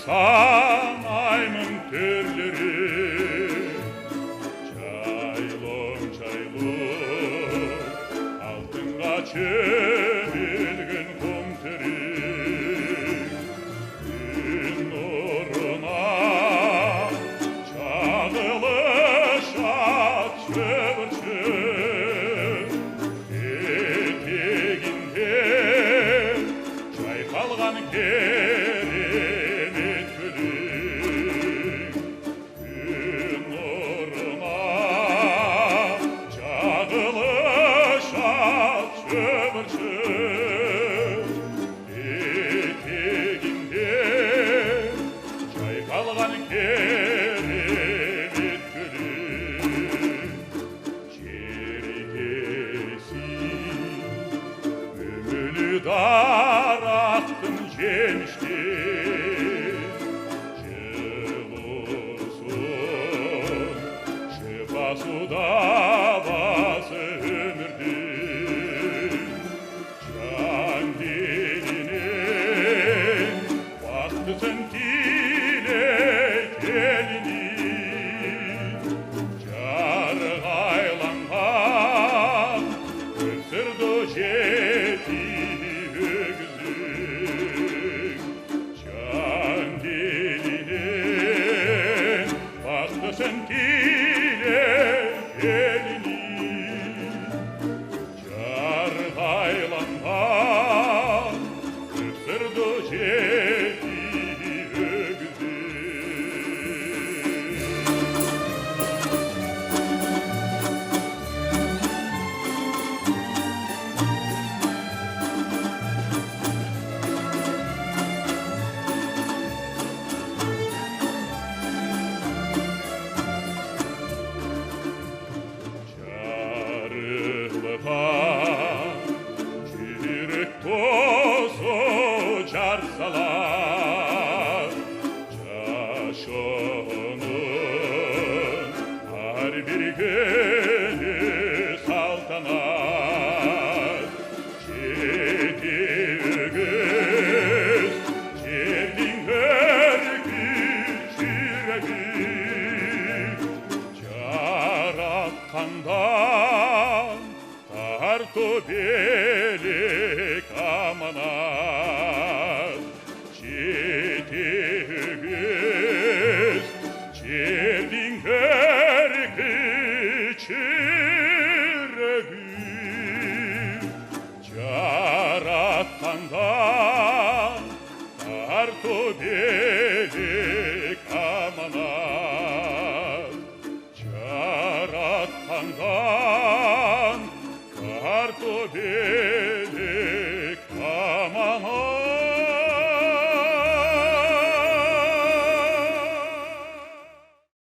санаймын төрлерін, жайлым алтынға чөмілген құм терек, күн нұрына чағылышат шөбіршін, етегінде жайқалған керемет гүлің, күн нұрына чағылышат шөбіршін, етегінде жайқалған керемет гүлің, жеркесін үмілі дарақтың жеміштен, жылысын шипасуда басы өмірдің, жан денінен бақытын тілекелінен, жарғайланған өсірді жеті өгізің, жан денінен бақытын тілекелінен, жарғайланған өсірді жеті өгізің. Жарылған жүрек тозы жар салар, жашының ар бір күні салтанат, жеті өгіз жердің өркеш жүрегі, жаратқандан тарту белек аманат, жеті өгіз жердің өркеш жүрегі, жаратқандан тарту белек аманат, жаратқандан тарту белек